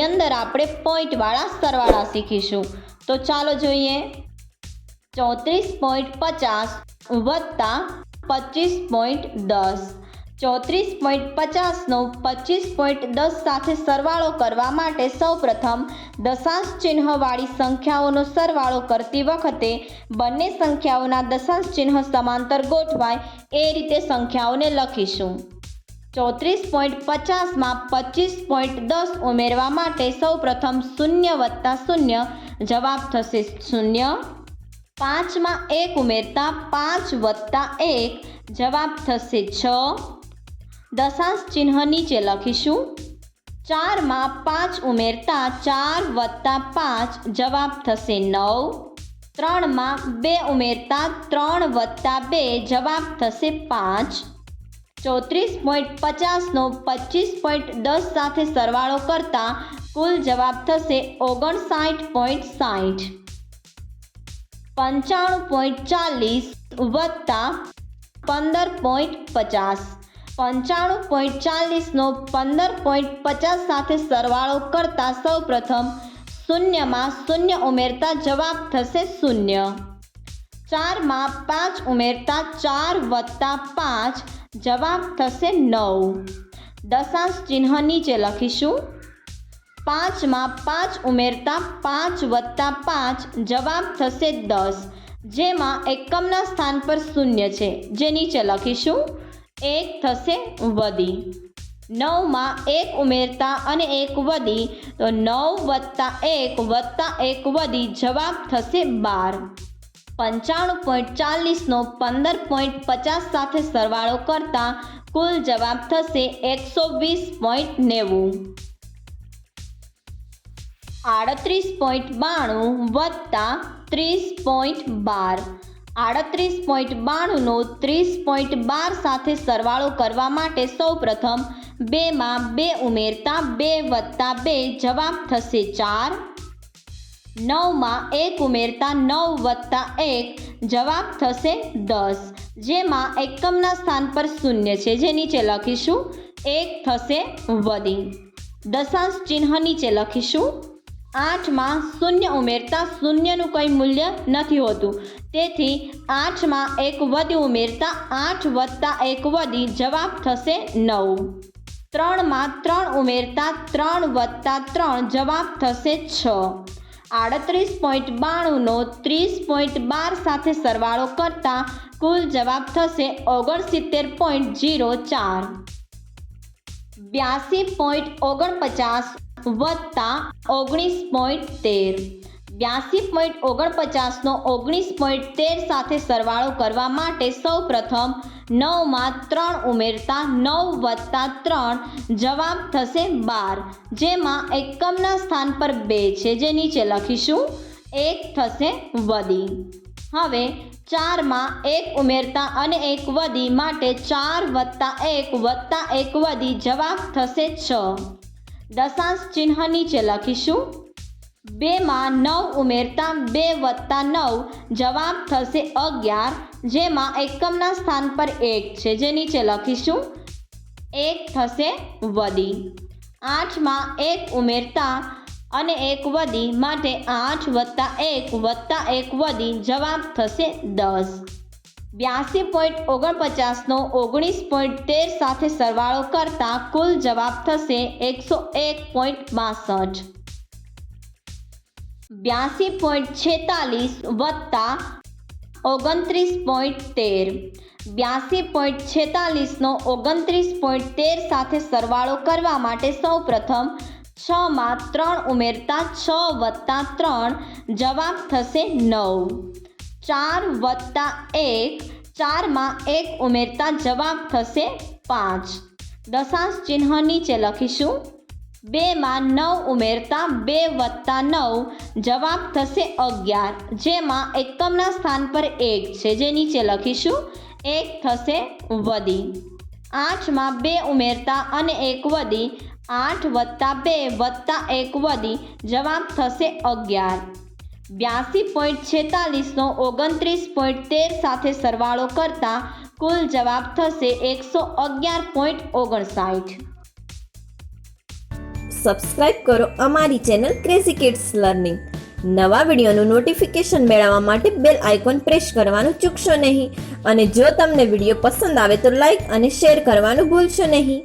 આની અંદર આપણે પોઈન્ટવાળા સરવાળા શીખીશું। તો ચાલો જોઈએ। 34.50 વત્તા 25.10। 34.50નો 25.10 સાથે સરવાળો કરવા માટે સૌપ્રથમ દશાંશ ચિહ્નવાળી સંખ્યાઓનો સરવાળો કરતી વખતે બંને સંખ્યાઓના દશાંશ ચિહ્ન સમાંતર ગોઠવાય એ રીતે સંખ્યાઓને લખીશું। 34.50માં 25.10 ઉમેરવા માટે સૌપ્રથમ 0 વત્તા 0 જવાબ થશે 0। 5માં 1 ઉમેરતા 5 વત્તા 1 જવાબ થશે 6। દશાંશ ચિહ્ન નીચે લખીશું। 4માં 5 ઉમેરતા 4 વત્તા 5 જવાબ થશે 9। 3માં 2 ઉમેરતા 3 વત્તા 2 જવાબ થશે 5। 34.50નો 25.10 સાથે સરવાળો કરતા કુલ જવાબ થશે 59.60। 95.40 વત્તા 15.50। 95.40નો 15.50 સાથે સરવાળો કરતા સૌપ્રથમ શૂન્યમાં 0 ઉમેરતા જવાબ થશે 0। 4માં 5 ઉમેરતા 4 વત્તા 5 જવાબ થશે 9। દશાંશ ચિહ્ન નીચે લખીશું। 5માં 5 ઉમેરતા 5 વત્તા 5 જવાબ થશે 10, જેમાં એકમના સ્થાન પર શૂન્ય છે, જે નીચે લખીશું। 1 થશે વધી। 9માં 1 ઉમેરતા અને 1 વધી તો 9 વત્તા 1 વત્તા 1 વધી જવાબ થશે 12। 95.40નો 15.50 સાથે સરવાળો કરતા કુલ જવાબ થશે 120.90। 38.92 વત્તા 30.12। 38.92નો 30.12 સાથે સરવાળો કરવા માટે સૌપ્રથમ 2માં 2 ઉમેરતા 2 વત્તા 2 જવાબ થશે 4। 9માં 1 ઉમેરતા 9 વત્તા 1 જવાબ થશે 10, જેમાં એકમના સ્થાન પર શૂન્ય છે, જે નીચે લખીશું। 1 થશે વધી। દશાંશ ચિહ્ન નીચે લખીશું। 8માં 0 ઉમેરતા શૂન્યનું કંઈ મૂલ્ય નથી હોતું, તેથી 8માં 1 વધી ઉમેરતા 8 વત્તા 1 વધી જવાબ થશે 9। 3માં 3 ઉમેરતા 3 વત્તા 3 જવાબ થશે 6। 38.92નો 30.12 સાથે સરવાળો કરતા કુલ જવાબ થશે 69.04। 82.49 વત્તા 19.13। 82.49નો 19.13 સાથે સરવાળો કરવા માટે સૌપ્રથમ 9માં 3 ઉમેરતા 9 વત્તા 3 જવાબ થશે 12, જેમાં એકમના સ્થાન પર 2 છે, જે નીચે લખીશું। 1 થશે વધી। હવે 4માં 1 ઉમેરતા અને 1 વધી માટે 4 વત્તા 1 વત્તા 1 વધી જવાબ થશે 6। દશાંશ ચિહ્ન નીચે લખીશું। 2માં 9 ઉમેરતા 2 વત્તા 9 જવાબ થશે 11, જેમાં એકમના સ્થાન પર 1 છે, જે નીચે લખીશું। 1 થશે વધી। 8માં 1 ઉમેરતા અને 1 વધી માટે 8 વત્તા 1 વત્તા 1 વધી જવાબ થશે 10। 82.49નો 19.13 સાથે સરવાળો કરતા કુલ જવાબ થશે 101.62। 82.46 વત્તા 29.13। 82.46નો 29.13 સાથે સરવાળો કરવા માટે સૌપ્રથમ 6માં 3 ઉમેરતા 6 વત્તા 3 જવાબ થશે 9। 4 વત્તા 1 4માં 1 ઉમેરતા જવાબ થશે 5। દશાંશ ચિહ્ન નીચે લખીશું। 2માં 9 ઉમેરતા 2 વત્તા 9 જવાબ થશે 11, જેમાં એકમના સ્થાન પર 1 છે, જે નીચે લખીશું। 1 થશે વધી। 8માં 2 ઉમેરતા અને 1 વધી 8 વત્તા 2 વત્તા 1 વધી જવાબ થશે 11। 82.46નો 29.13 સાથે સરવાળો કરતા કુલ જવાબ થશે 111.59। સબસ્ક્રાઇબ કરો અમારી ચેનલ ક્રેઝી કિડ્સ લર્નિંગ. નવા વિડીયોનું નોટિફિકેશન મેળવવા માટે બેલ આઇકોન પ્રેસ કરવાનું ચૂકશો નહીં. અને જો તમને વિડીયો પસંદ આવે તો લાઈક અને શેર કરવાનું ભૂલશો નહીં.